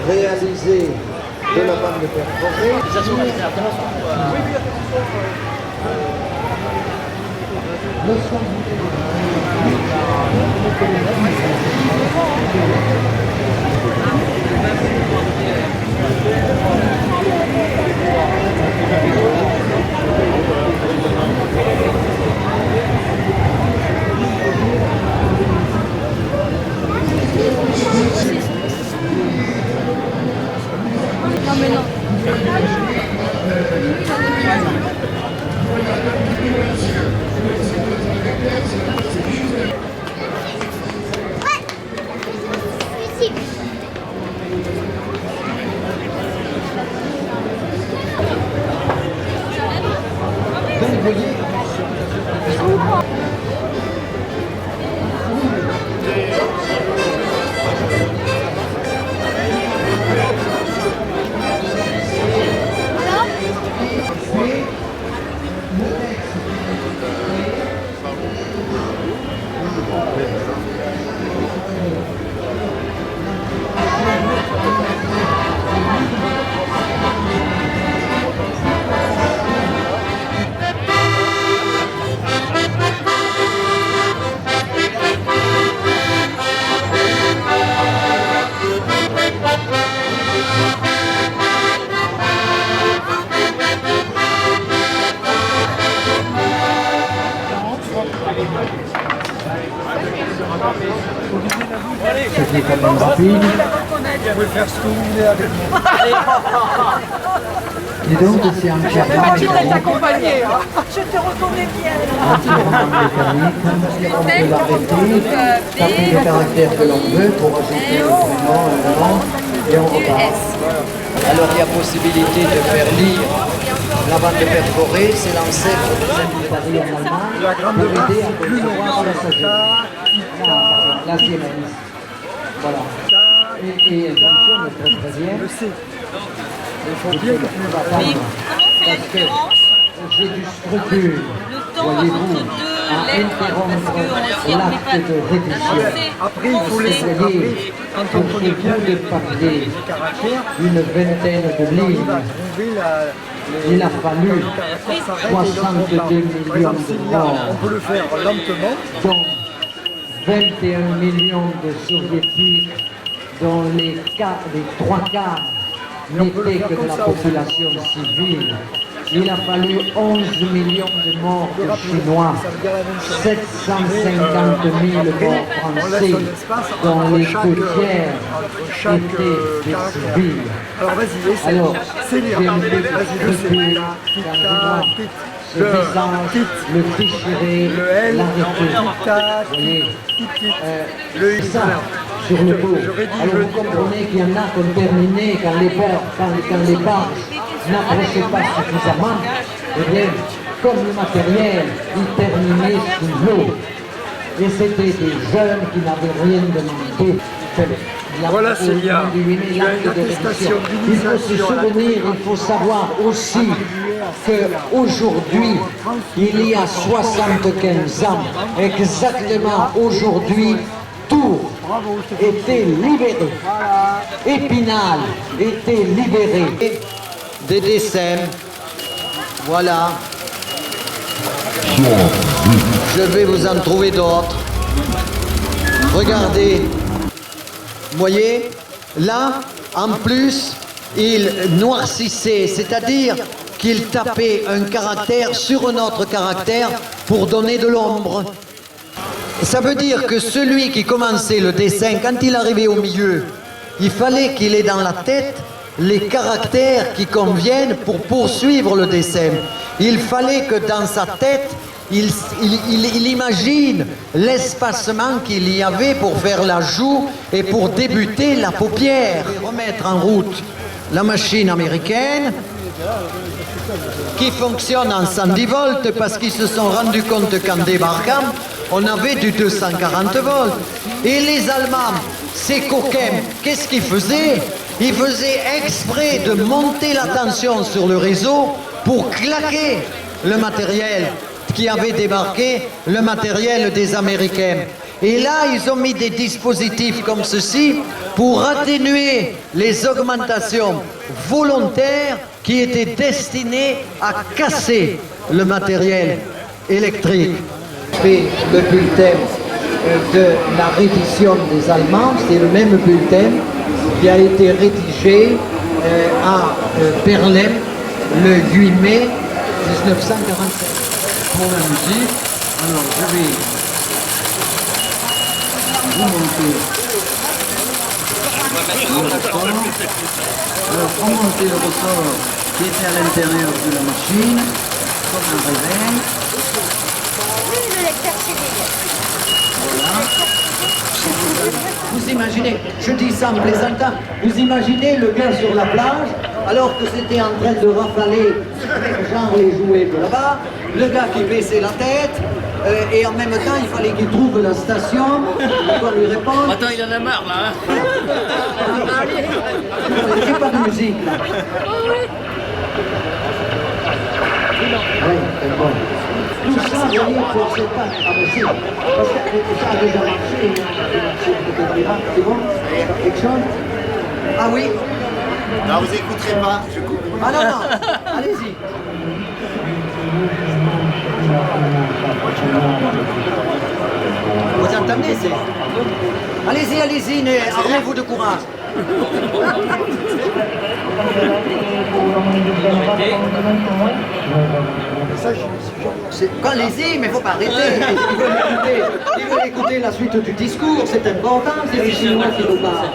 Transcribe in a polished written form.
réalisé de la bande de perforée. Non mais non. Donc vous voyez, c'était quand même rapide. Vous pouvez faire ce que vous voulez avec moi. Et donc c'est entièrement mécanique. Accompagné. Je te reconnais bien. Entièrement mécanique. On peut l'arrêter, taper les caractères que l'on veut pour ajouter le prénom, un nom, et on repart. Alors il y a possibilité de faire lire la bande de perforée, c'est l'ancêtre de Paris en Allemagne. La grande pour masse, aider à plus conserver noir, la sagesse. La Siemens. Voilà. Et elle fonctionne très très bien. Je sais. Il faut bien que tu vas attendre. Parce que j'ai du scrupule, voyez-vous, à interrompre l'acte de révision. Après, il faut laisser. Vous voyez, Quand pour on ce connaît bien bout de papier, les caractères, une vingtaine de on lignes, va trouver il a fallu les caractères s'arrêtent et 62 l'autre millions part. Par exemple, de s'il y a, morts, on peut le faire lentement. dont 21 millions de soviétiques, dont les 3 quarts n'étaient que de la population civile. Il a fallu 11 millions de morts de Chinois, 750 000 morts français, dont les 2 tiers étaient des civils. Alors vas-y, essaie. Alors, C'est lire. j'ai un peu de Vas-y, je sais. scrupule dans le visage, le déchirer, Le L, l'arrêter. tac, Vous voyez, le c'est I. ça, sur le dos. J'aurais dit Alors le vous comprenez qu'il y en a qui ont terminé quand les barges n'approchaient pas suffisamment. Eh bien, comme le matériel, ils terminaient sous l'eau. Et c'était des jeunes qui n'avaient rien demandé. Voilà, Célia. Tu as une attestation Il faut se d'initiation à la souvenir, il faut savoir aussi qu'aujourd'hui, il y a 75 ans, exactement aujourd'hui, Tours était libéré. Épinal était libéré. Des dessins, voilà. Je vais vous en trouver d'autres. Regardez. Vous voyez, là, en plus, il noircissait, c'est-à-dire qu'il tapait un caractère sur un autre caractère pour donner de l'ombre. Ça veut dire que celui qui commençait le dessin, quand il arrivait au milieu, il fallait qu'il ait dans la tête les caractères qui conviennent pour poursuivre le dessin. Il fallait que dans sa tête, il imagine l'espacement qu'il y avait pour faire la joue et pour débuter la paupière. Remettre en route la machine américaine qui fonctionne en 110 volts parce qu'ils se sont rendus compte qu'en débarquant, on avait du 240 volts. Et les Allemands, ces coquins, qu'est-ce qu'ils faisaient? Ils faisaient exprès de monter la tension sur le réseau pour claquer le matériel qui avait débarqué, le matériel des Américains. Et là, ils ont mis des dispositifs comme ceci pour atténuer les augmentations volontaires qui étaient destinées à casser le matériel électrique. Fait le bulletin de la reddition des Allemands, c'est le même bulletin qui a été rédigé à Berlin le 8 mai 1947. Pour la musique, alors je vais vous monter le ressort. Alors on monte le ressort qui était à l'intérieur de la machine, comme un réveil. Vous imaginez, je dis ça en plaisantant, vous imaginez le gars sur la plage, alors que c'était en train de rafaler, genre les jouets de là-bas, le gars qui baissait la tête, et en même temps il fallait qu'il trouve la station, on doit lui répondre. Attends, il en a marre là, hein. Il n'y a pas de musique là. Oui, c'est bon. Tout ça, vous voyez, pour ne pas. Ah, mais si. Parce que ça a déjà marché. C'est bon? Quelque chose? Ah oui? Non, vous écouterez pas, je coupe. Ah non, non. Allez-y. Vous entendez, c'est... Allez-y, allez-y, armez-vous de courage. Allez-y, mais il ne faut pas arrêter. Ils veulent écouter la suite du discours, c'est important, c'est les Chinois qui nous parlent.